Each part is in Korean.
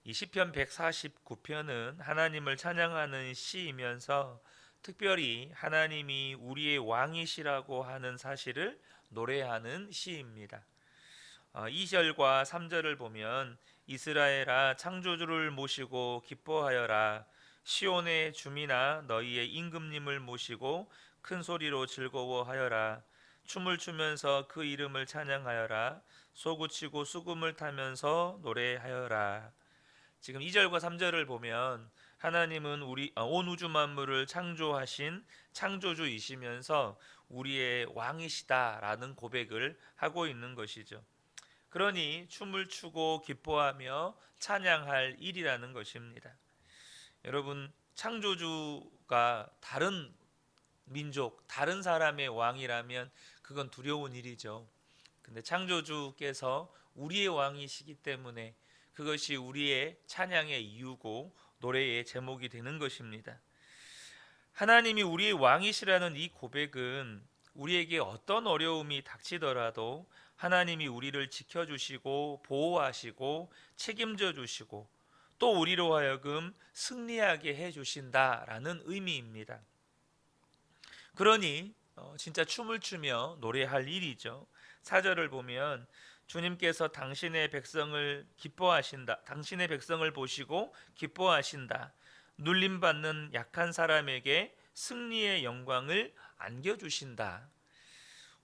이 시편 149편은 하나님을 찬양하는 시이면서 특별히 하나님이 우리의 왕이시라고 하는 사실을 노래하는 시입니다. 2절과 3절을 보면 이스라엘아 창조주를 모시고 기뻐하여라. 시온의 주민아 너희의 임금님을 모시고 큰 소리로 즐거워하여라. 춤을 추면서 그 이름을 찬양하여라. 소구치고 수금을 타면서 노래하여라. 지금 2절과 3절을 보면 하나님은 온 우주 만물을 창조하신 창조주이시면서 우리의 왕이시다라는 고백을 하고 있는 것이죠. 그러니 춤을 추고 기뻐하며 찬양할 일이라는 것입니다. 여러분, 창조주가 다른 민족, 다른 사람의 왕이라면 그건 두려운 일이죠. 근데 창조주께서 우리의 왕이시기 때문에 그것이 우리의 찬양의 이유고 노래의 제목이 되는 것입니다. 하나님이 우리의 왕이시라는 이 고백은 우리에게 어떤 어려움이 닥치더라도 하나님이 우리를 지켜주시고 보호하시고 책임져 주시고 또 우리로 하여금 승리하게 해주신다라는 의미입니다. 그러니 진짜 춤을 추며 노래할 일이죠. 4절을 보면 주님께서 당신의 백성을 기뻐하신다. 당신의 백성을 보시고 기뻐하신다. 눌림받는 약한 사람에게 승리의 영광을 안겨주신다.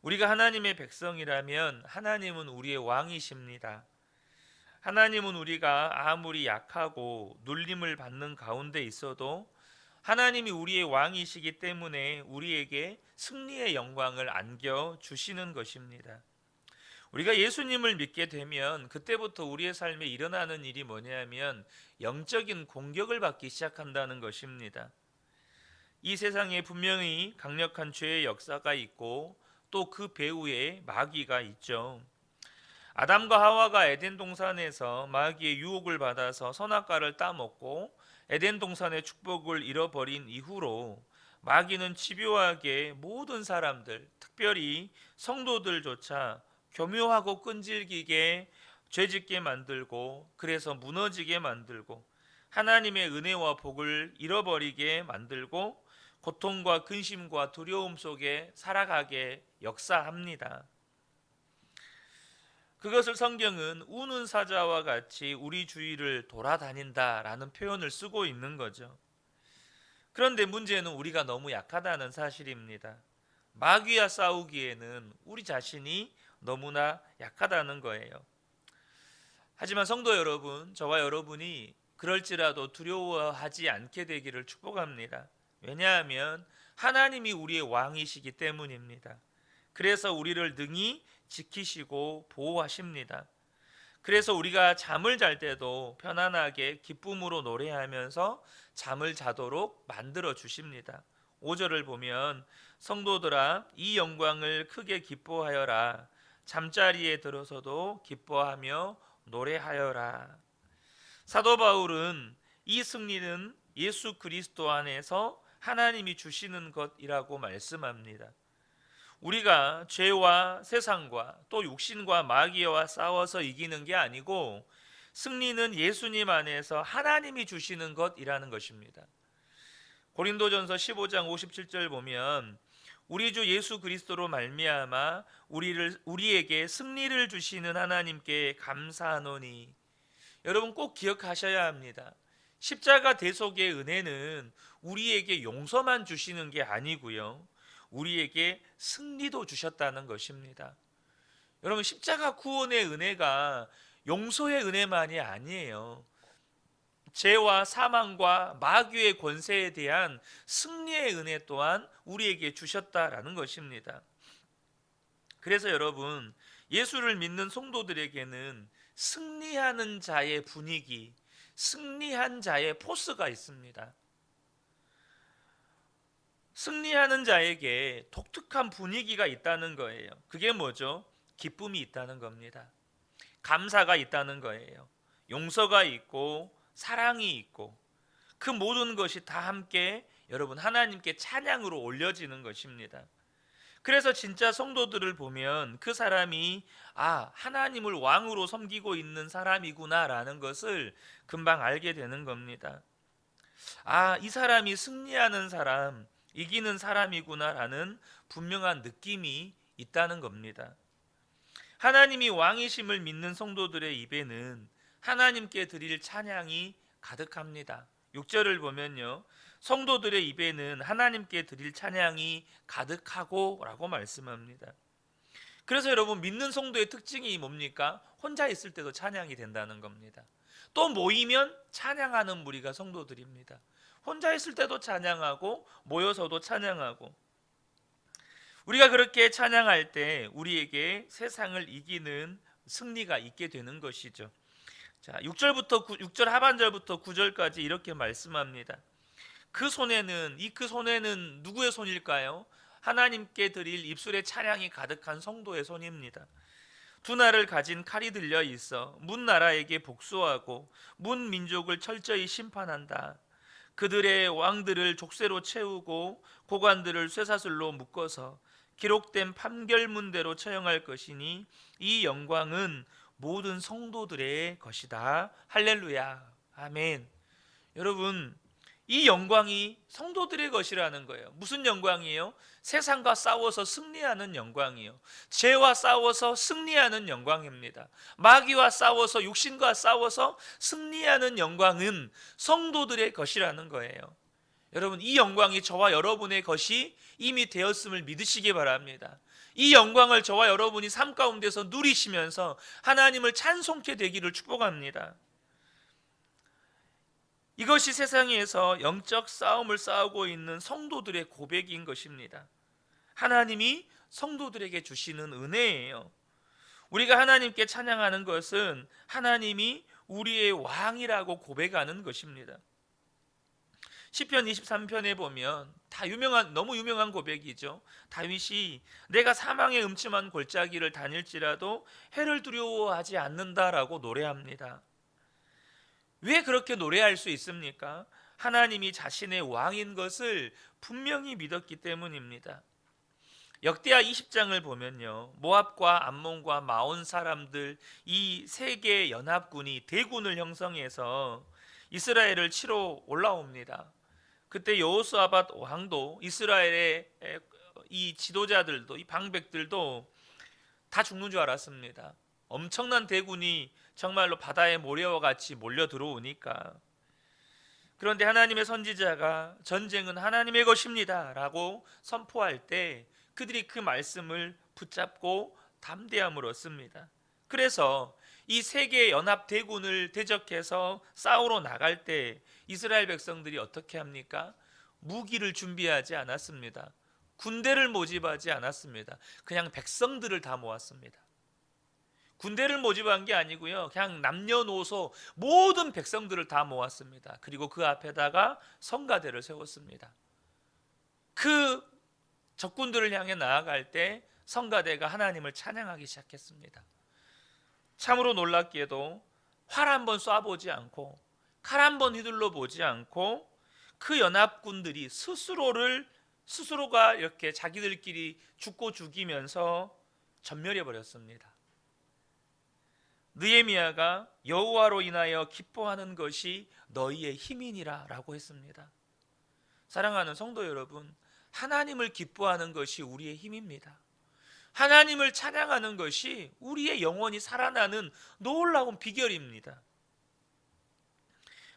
우리가 하나님의 백성이라면 하나님은 우리의 왕이십니다. 하나님은 우리가 아무리 약하고 눌림을 받는 가운데 있어도 하나님이 우리의 왕이시기 때문에 우리에게 승리의 영광을 안겨주시는 것입니다. 우리가 예수님을 믿게 되면 그때부터 우리의 삶에 일어나는 일이 뭐냐면 영적인 공격을 받기 시작한다는 것입니다. 이 세상에 분명히 강력한 죄의 역사가 있고 또 그 배후에 마귀가 있죠. 아담과 하와가 에덴 동산에서 마귀의 유혹을 받아서 선악과를 따먹고 에덴 동산의 축복을 잃어버린 이후로 마귀는 집요하게 모든 사람들, 특별히 성도들조차 교묘하고 끈질기게 죄짓게 만들고 그래서 무너지게 만들고 하나님의 은혜와 복을 잃어버리게 만들고 고통과 근심과 두려움 속에 살아가게 역사합니다. 그것을 성경은 우는 사자와 같이 우리 주위를 돌아다닌다라는 표현을 쓰고 있는 거죠. 그런데 문제는 우리가 너무 약하다는 사실입니다. 마귀와 싸우기에는 우리 자신이 너무나 약하다는 거예요. 하지만 성도 여러분, 저와 여러분이 그럴지라도 두려워하지 않게 되기를 축복합니다. 왜냐하면 하나님이 우리의 왕이시기 때문입니다. 그래서 우리를 능히 지키시고 보호하십니다. 그래서 우리가 잠을 잘 때도 편안하게 기쁨으로 노래하면서 잠을 자도록 만들어 주십니다. 5절을 보면 성도들아 이 영광을 크게 기뻐하여라. 잠자리에 들어서도 기뻐하며 노래하여라. 사도 바울은 이 승리는 예수 그리스도 안에서 하나님이 주시는 것이라고 말씀합니다. 우리가 죄와 세상과 또 육신과 마귀와 싸워서 이기는 게 아니고 승리는 예수님 안에서 하나님이 주시는 것이라는 것입니다. 고린도전서 15장 57절 보면 우리 주 예수 그리스도로 말미암아 우리에게 승리를 주시는 하나님께 감사하노니. 여러분 꼭 기억하셔야 합니다. 십자가 대속의 은혜는 우리에게 용서만 주시는 게 아니고요, 우리에게 승리도 주셨다는 것입니다. 여러분 십자가 구원의 은혜가 용서의 은혜만이 아니에요. 죄와 사망과 마귀의 권세에 대한 승리의 은혜 또한 우리에게 주셨다라는 것입니다. 그래서 여러분 예수를 믿는 성도들에게는 승리하는 자의 분위기, 승리한 자의 포스가 있습니다. 승리하는 자에게 독특한 분위기가 있다는 거예요. 그게 뭐죠? 기쁨이 있다는 겁니다. 감사가 있다는 거예요. 용서가 있고 사랑이 있고 그 모든 것이 다 함께 여러분 하나님께 찬양으로 올려지는 것입니다. 그래서 진짜 성도들을 보면 그 사람이 하나님을 왕으로 섬기고 있는 사람이구나라는 것을 금방 알게 되는 겁니다. 이 사람이 승리하는 사람, 이기는 사람이구나라는 분명한 느낌이 있다는 겁니다. 하나님이 왕이심을 믿는 성도들의 입에는 하나님께 드릴 찬양이 가득합니다. 6절을 보면요, 성도들의 입에는 하나님께 드릴 찬양이 가득하고 라고 말씀합니다. 그래서 여러분, 믿는 성도의 특징이 뭡니까? 혼자 있을 때도 찬양이 된다는 겁니다. 또 모이면 찬양하는 무리가 성도들입니다. 혼자 있을 때도 찬양하고 모여서도 찬양하고, 우리가 그렇게 찬양할 때 우리에게 세상을 이기는 승리가 있게 되는 것이죠. 자, 6절 하반절부터 9절까지 이렇게 말씀합니다. 그 손에는 누구의 손일까요? 하나님께 드릴 입술에 찬양이 가득한 성도의 손입니다. 두 날을 가진 칼이 들려 있어 문 나라에게 복수하고 문 민족을 철저히 심판한다. 그들의 왕들을 족쇄로 채우고 고관들을 쇠사슬로 묶어서 기록된 판결문대로 처형할 것이니 이 영광은 모든 성도들의 것이다. 할렐루야. 아멘. 여러분, 이 영광이 성도들의 것이라는 거예요. 무슨 영광이에요? 세상과 싸워서 승리하는 영광이요, 죄와 싸워서 승리하는 영광입니다. 마귀와 싸워서, 육신과 싸워서 승리하는 영광은 성도들의 것이라는 거예요. 여러분, 이 영광이 저와 여러분의 것이 이미 되었음을 믿으시기 바랍니다. 이 영광을 저와 여러분이 삶 가운데서 누리시면서 하나님을 찬송케 되기를 축복합니다. 이것이 세상에서 영적 싸움을 싸우고 있는 성도들의 고백인 것입니다. 하나님이 성도들에게 주시는 은혜예요. 우리가 하나님께 찬양하는 것은 하나님이 우리의 왕이라고 고백하는 것입니다. 시편 23편에 보면 너무 유명한 고백이죠. 다윗이 내가 사망의 음침한 골짜기를 다닐지라도 해를 두려워하지 않는다라고 노래합니다. 왜 그렇게 노래할 수 있습니까? 하나님이 자신의 왕인 것을 분명히 믿었기 때문입니다. 역대하 20장을 보면요, 모압과 암몬과 마온 사람들 이 세 개의 연합군이 대군을 형성해서 이스라엘을 치러 올라옵니다. 그때 여호수아밧 왕도 이스라엘의 이 지도자들도, 이 방백들도 다 죽는 줄 알았습니다. 엄청난 대군이 정말로 바다의 모래와 같이 몰려 들어오니까. 그런데 하나님의 선지자가 전쟁은 하나님의 것입니다 라고 선포할 때 그들이 그 말씀을 붙잡고 담대함을 얻습니다. 그래서 이 세계 연합 대군을 대적해서 싸우러 나갈 때 이스라엘 백성들이 어떻게 합니까? 무기를 준비하지 않았습니다. 군대를 모집하지 않았습니다. 그냥 백성들을 다 모았습니다. 군대를 모집한 게 아니고요, 그냥 남녀노소 모든 백성들을 다 모았습니다. 그리고 그 앞에다가 성가대를 세웠습니다. 그 적군들을 향해 나아갈 때 성가대가 하나님을 찬양하기 시작했습니다. 참으로 놀랍게도 활 한 번 쏴보지 않고 칼 한 번 휘둘러 보지 않고 그 연합군들이 스스로가 이렇게 자기들끼리 죽고 죽이면서 전멸해 버렸습니다. 느헤미야가 여호와로 인하여 기뻐하는 것이 너희의 힘이니라 라고 했습니다. 사랑하는 성도 여러분, 하나님을 기뻐하는 것이 우리의 힘입니다. 하나님을 찬양하는 것이 우리의 영혼이 살아나는 놀라운 비결입니다.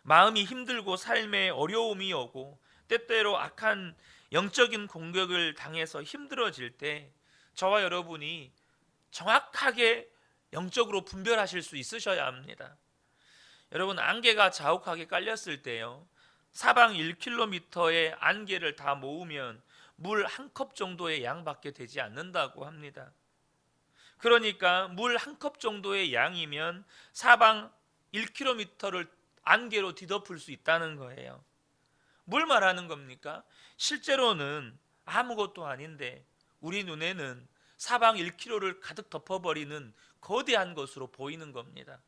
마음이 힘들고 삶에 어려움이 오고 때때로 악한 영적인 공격을 당해서 힘들어질 때 저와 여러분이 정확하게 영적으로 분별하실 수 있으셔야 합니다. 여러분, 안개가 자욱하게 깔렸을 때요, 사방 1km의 안개를 다 모으면 물 한 컵 정도의 양밖에 되지 않는다고 합니다. 그러니까 물 한 컵 정도의 양이면 사방 1km를 안개로 뒤덮을 수 있다는 거예요. 뭘 말하는 겁니까? 실제로는 아무것도 아닌데 우리 눈에는 사방 1km를 가득 덮어버리는 거대한 것으로 보이는 겁니다.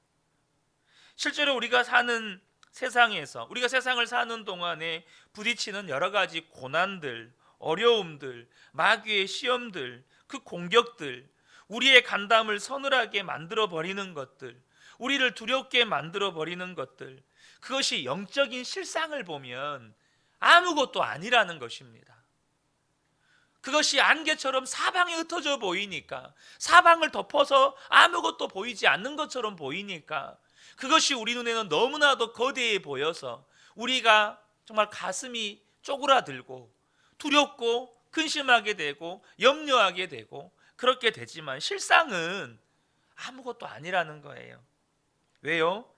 실제로 우리가 사는 세상에서, 우리가 세상을 사는 동안에 부딪히는 여러 가지 고난들, 어려움들, 마귀의 시험들, 그 공격들, 우리의 간담을 서늘하게 만들어 버리는 것들, 우리를 두렵게 만들어 버리는 것들, 그것이 영적인 실상을 보면 아무것도 아니라는 것입니다. 그것이 안개처럼 사방에 흩어져 보이니까, 사방을 덮어서 아무것도 보이지 않는 것처럼 보이니까, 그것이 우리 눈에는 너무나도 거대해 보여서 우리가 정말 가슴이 쪼그라들고 두렵고 근심하게 되고 염려하게 되고 그렇게 되지만 실상은 아무것도 아니라는 거예요. 왜요?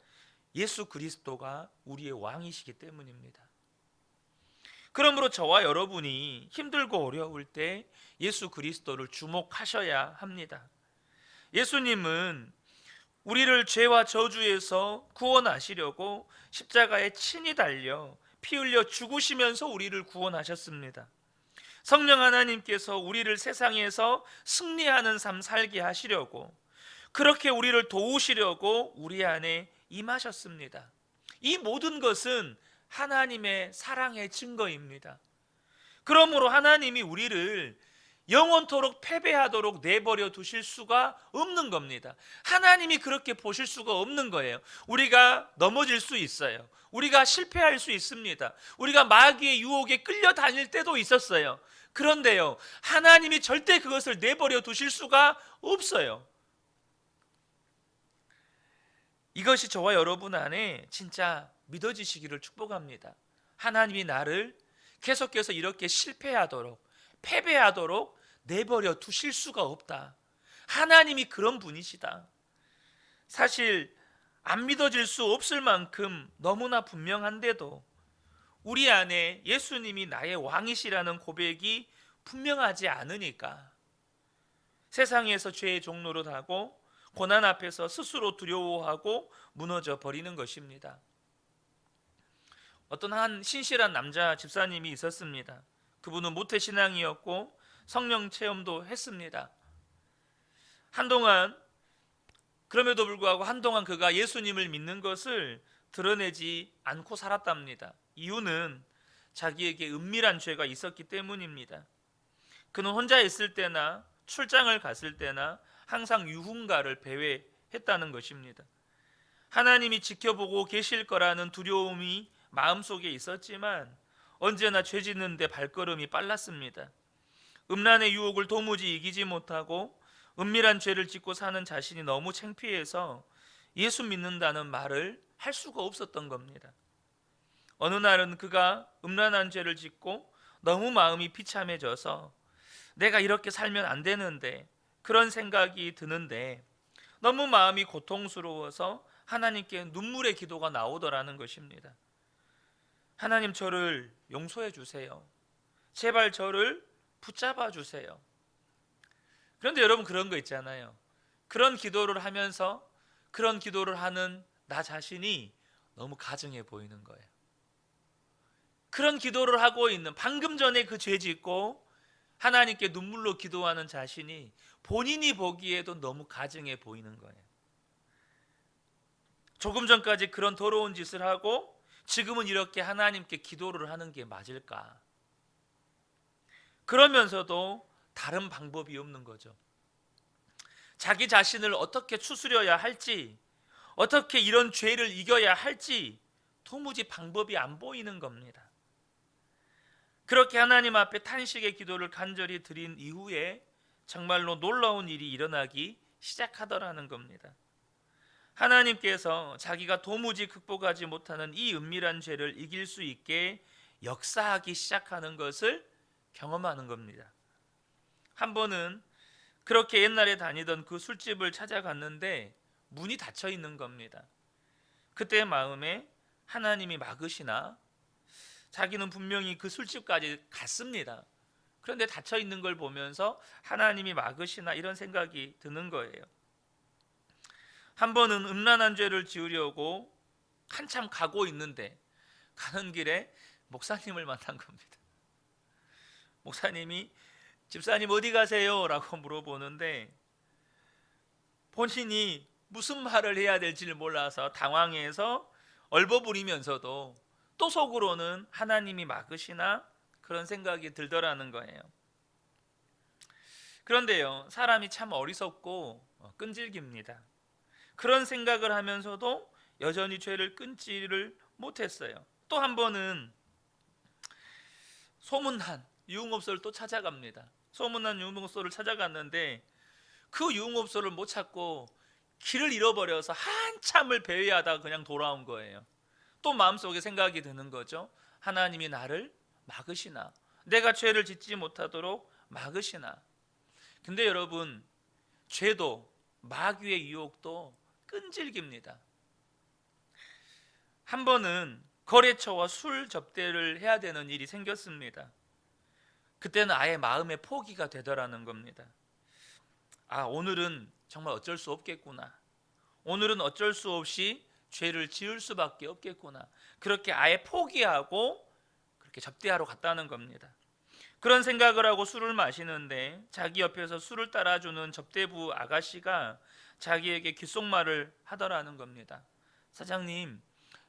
예수 그리스도가 우리의 왕이시기 때문입니다. 그러므로 저와 여러분이 힘들고 어려울 때 예수 그리스도를 주목하셔야 합니다. 예수님은 우리를 죄와 저주에서 구원하시려고 십자가에 친히 달려 피 흘려 죽으시면서 우리를 구원하셨습니다. 성령 하나님께서 우리를 세상에서 승리하는 삶 살게 하시려고, 그렇게 우리를 도우시려고 우리 안에 임하셨습니다. 이 모든 것은 하나님의 사랑의 증거입니다. 그러므로 하나님이 우리를 영원토록 패배하도록 내버려 두실 수가 없는 겁니다. 하나님이 그렇게 보실 수가 없는 거예요. 우리가 넘어질 수 있어요. 우리가 실패할 수 있습니다. 우리가 마귀의 유혹에 끌려다닐 때도 있었어요. 그런데요, 하나님이 절대 그것을 내버려 두실 수가 없어요. 이것이 저와 여러분 안에 진짜 믿어지시기를 축복합니다. 하나님이 나를 계속해서 이렇게 실패하도록, 패배하도록 내버려 두실 수가 없다. 하나님이 그런 분이시다. 사실 안 믿어질 수 없을 만큼 너무나 분명한데도 우리 안에 예수님이 나의 왕이시라는 고백이 분명하지 않으니까 세상에서 죄의 종로로 하고 고난 앞에서 스스로 두려워하고 무너져 버리는 것입니다. 어떤 한 신실한 남자 집사님이 있었습니다. 그분은 모태신앙이었고 성령 체험도 했습니다. 그럼에도 불구하고 한동안 그가 예수님을 믿는 것을 드러내지 않고 살았답니다. 이유는 자기에게 은밀한 죄가 있었기 때문입니다. 그는 혼자 있을 때나 출장을 갔을 때나 항상 유흥가를 배회했다는 것입니다. 하나님이 지켜보고 계실 거라는 두려움이 마음속에 있었지만 언제나 죄 짓는 데 발걸음이 빨랐습니다. 음란의 유혹을 도무지 이기지 못하고 은밀한 죄를 짓고 사는 자신이 너무 창피해서 예수 믿는다는 말을 할 수가 없었던 겁니다. 어느 날은 그가 음란한 죄를 짓고 너무 마음이 비참해져서 내가 이렇게 살면 안 되는데, 그런 생각이 드는데 너무 마음이 고통스러워서 하나님께 눈물의 기도가 나오더라는 것입니다. 하나님, 저를 용서해 주세요. 제발 저를 붙잡아 주세요. 그런데 여러분, 그런 거 있잖아요. 그런 기도를 하면서 그런 기도를 하는 나 자신이 너무 가증해 보이는 거예요. 그런 기도를 하고 있는, 방금 전에 그 죄 짓고 하나님께 눈물로 기도하는 자신이 본인이 보기에도 너무 가증해 보이는 거예요. 조금 전까지 그런 더러운 짓을 하고 지금은 이렇게 하나님께 기도를 하는 게 맞을까? 그러면서도 다른 방법이 없는 거죠. 자기 자신을 어떻게 추스려야 할지, 어떻게 이런 죄를 이겨야 할지 도무지 방법이 안 보이는 겁니다. 그렇게 하나님 앞에 탄식의 기도를 간절히 드린 이후에 정말로 놀라운 일이 일어나기 시작하더라는 겁니다. 하나님께서 자기가 도무지 극복하지 못하는 이 은밀한 죄를 이길 수 있게 역사하기 시작하는 것을 경험하는 겁니다. 한 번은 그렇게 옛날에 다니던 그 술집을 찾아갔는데 문이 닫혀 있는 겁니다. 그때 마음에 하나님이 막으시나? 자기는 분명히 그 술집까지 갔습니다. 그런데 닫혀 있는 걸 보면서 하나님이 막으시나? 이런 생각이 드는 거예요. 한 번은 음란한 죄를 지으려고 한참 가고 있는데 가는 길에 목사님을 만난 겁니다. 목사님이 집사님 어디 가세요? 라고 물어보는데 본인이 무슨 말을 해야 될지를 몰라서 당황해서 얼버무리면서도 또 속으로는 하나님이 막으시나? 그런 생각이 들더라는 거예요. 그런데요, 사람이 참 어리석고 끈질깁니다. 그런 생각을 하면서도 여전히 죄를 끊지를 못했어요. 또 한 번은 소문난 유흥업소를 또 찾아갑니다. 소문난 유흥업소를 찾아갔는데 그 유흥업소를 못 찾고 길을 잃어버려서 한참을 배회하다가 그냥 돌아온 거예요. 또 마음속에 생각이 드는 거죠. 하나님이 나를 막으시나, 내가 죄를 짓지 못하도록 막으시나. 근데 여러분, 죄도 마귀의 유혹도 끈질깁니다. 한 번은 거래처와 술 접대를 해야 되는 일이 생겼습니다. 그때는 아예 마음의 포기가 되더라는 겁니다. 오늘은 정말 어쩔 수 없겠구나. 오늘은 어쩔 수 없이 죄를 지을 수밖에 없겠구나. 그렇게 아예 포기하고 그렇게 접대하러 갔다는 겁니다. 그런 생각을 하고 술을 마시는데 자기 옆에서 술을 따라주는 접대부 아가씨가 자기에게 귓속말을 하더라는 겁니다. 사장님,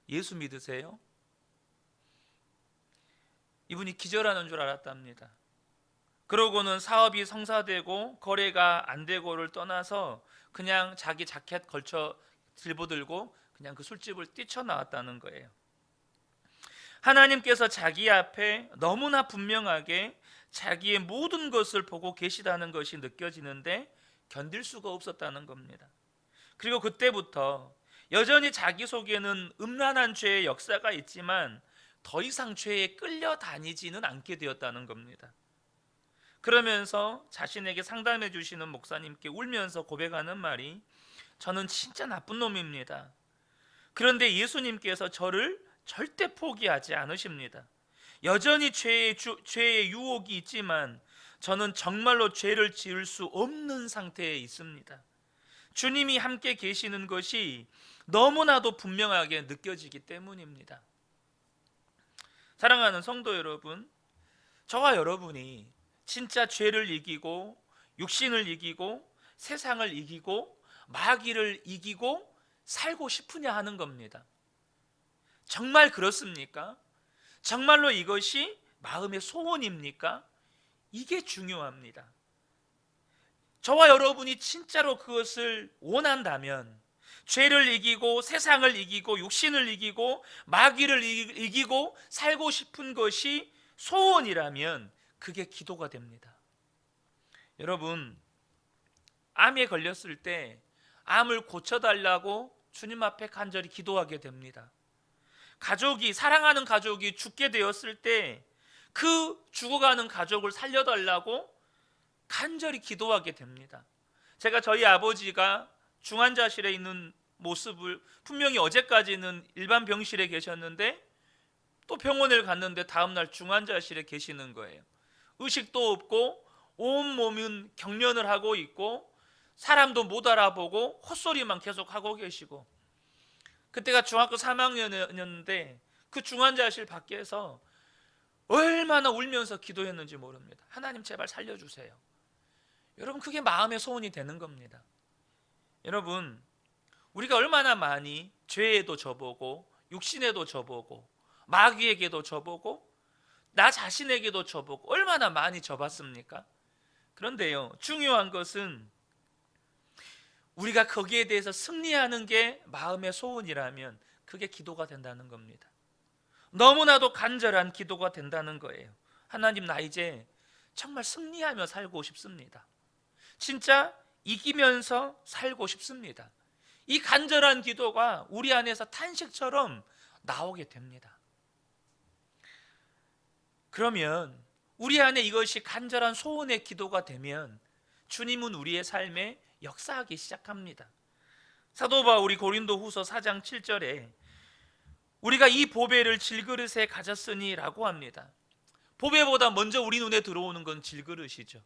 예수 믿으세요? 이분이 기절하는 줄 알았답니다. 그러고는 사업이 성사되고 거래가 안 되고를 떠나서 그냥 자기 자켓 걸쳐 들고 그냥 그 술집을 뛰쳐나왔다는 거예요. 하나님께서 자기 앞에 너무나 분명하게 자기의 모든 것을 보고 계시다는 것이 느껴지는데 견딜 수가 없었다는 겁니다. 그리고 그때부터 여전히 자기 속에는 음란한 죄의 역사가 있지만 더 이상 죄에 끌려다니지는 않게 되었다는 겁니다. 그러면서 자신에게 상담해 주시는 목사님께 울면서 고백하는 말이, 저는 진짜 나쁜 놈입니다. 그런데 예수님께서 저를 절대 포기하지 않으십니다. 여전히 죄의 유혹이 있지만 저는 정말로 죄를 지을 수 없는 상태에 있습니다. 주님이 함께 계시는 것이 너무나도 분명하게 느껴지기 때문입니다. 사랑하는 성도 여러분, 저와 여러분이 진짜 죄를 이기고 육신을 이기고 세상을 이기고 마귀를 이기고 살고 싶으냐 하는 겁니다. 정말 그렇습니까? 정말로 이것이 마음의 소원입니까? 이게 중요합니다. 저와 여러분이 진짜로 그것을 원한다면 죄를 이기고 세상을 이기고 육신을 이기고 마귀를 이기고 살고 싶은 것이 소원이라면 그게 기도가 됩니다. 여러분, 암에 걸렸을 때 암을 고쳐달라고 주님 앞에 간절히 기도하게 됩니다. 사랑하는 가족이 죽게 되었을 때 그 죽어가는 가족을 살려달라고 간절히 기도하게 됩니다. 제가 저희 아버지가 중환자실에 있는 모습을, 분명히 어제까지는 일반 병실에 계셨는데 또 병원을 갔는데 다음날 중환자실에 계시는 거예요. 의식도 없고 온몸은 경련을 하고 있고 사람도 못 알아보고 헛소리만 계속 하고 계시고, 그때가 중학교 3학년이었는데 그 중환자실 밖에서 얼마나 울면서 기도했는지 모릅니다. 하나님 제발 살려주세요. 여러분, 그게 마음의 소원이 되는 겁니다. 여러분, 우리가 얼마나 많이 죄에도 져보고 육신에도 져보고 마귀에게도 져보고 나 자신에게도 져보고 얼마나 많이 져봤습니까? 그런데요, 중요한 것은 우리가 거기에 대해서 승리하는 게 마음의 소원이라면 그게 기도가 된다는 겁니다. 너무나도 간절한 기도가 된다는 거예요. 하나님, 나 이제 정말 승리하며 살고 싶습니다. 진짜 이기면서 살고 싶습니다. 이 간절한 기도가 우리 안에서 탄식처럼 나오게 됩니다. 그러면 우리 안에 이것이 간절한 소원의 기도가 되면 주님은 우리의 삶에 역사하기 시작합니다. 사도 바울이 고린도후서 4장 7절에 우리가 이 보배를 질그릇에 가졌으니 라고 합니다. 보배보다 먼저 우리 눈에 들어오는 건 질그릇이죠.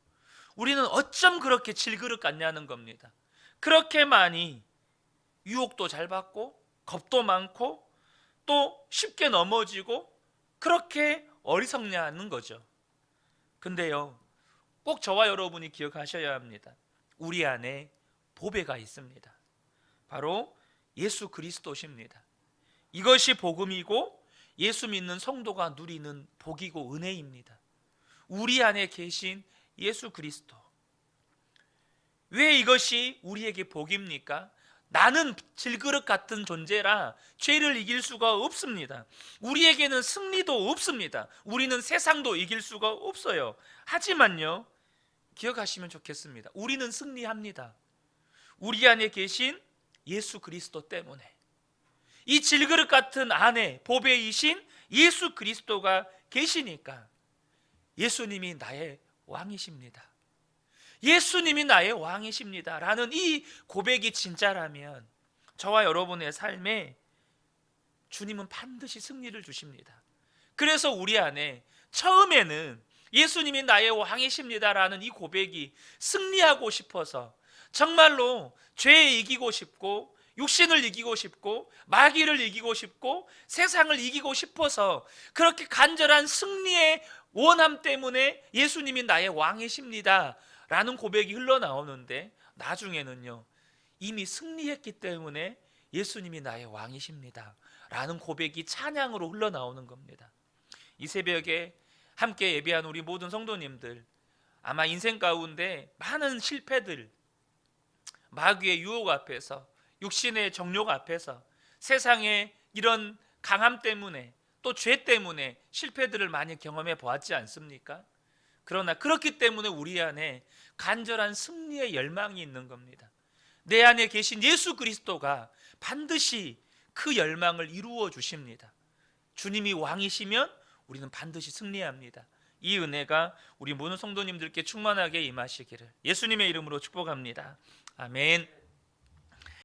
우리는 어쩜 그렇게 질그릇 같냐는 겁니다. 그렇게 많이 유혹도 잘 받고 겁도 많고 또 쉽게 넘어지고 그렇게 어리석냐는 거죠. 근데요, 꼭 저와 여러분이 기억하셔야 합니다. 우리 안에 보배가 있습니다. 바로 예수 그리스도십니다. 이것이 복음이고 예수 믿는 성도가 누리는 복이고 은혜입니다. 우리 안에 계신 예수 그리스도. 왜 이것이 우리에게 복입니까? 나는 질그릇 같은 존재라 죄를 이길 수가 없습니다. 우리에게는 승리도 없습니다. 우리는 세상도 이길 수가 없어요. 하지만요, 기억하시면 좋겠습니다. 우리는 승리합니다. 우리 안에 계신 예수 그리스도 때문에. 이 질그릇 같은 안에 보배이신 예수 그리스도가 계시니까 예수님이 나의 왕이십니다. 예수님이 나의 왕이십니다 라는 이 고백이 진짜라면 저와 여러분의 삶에 주님은 반드시 승리를 주십니다. 그래서 우리 안에 처음에는 예수님이 나의 왕이십니다 라는 이 고백이 승리하고 싶어서 정말로 죄에 이기고 싶고 육신을 이기고 싶고 마귀를 이기고 싶고 세상을 이기고 싶어서 그렇게 간절한 승리의 원함 때문에 예수님이 나의 왕이십니다 라는 고백이 흘러나오는데, 나중에는요, 이미 승리했기 때문에 예수님이 나의 왕이십니다 라는 고백이 찬양으로 흘러나오는 겁니다. 이 새벽에 함께 예배한 우리 모든 성도님들, 아마 인생 가운데 많은 실패들, 마귀의 유혹 앞에서, 육신의 정욕 앞에서, 세상의 이런 강함 때문에, 또 죄 때문에 실패들을 많이 경험해 보았지 않습니까? 그러나 그렇기 때문에 우리 안에 간절한 승리의 열망이 있는 겁니다. 내 안에 계신 예수 그리스도가 반드시 그 열망을 이루어 주십니다. 주님이 왕이시면 우리는 반드시 승리합니다. 이 은혜가 우리 모든 성도님들께 충만하게 임하시기를 예수님의 이름으로 축복합니다. 아멘.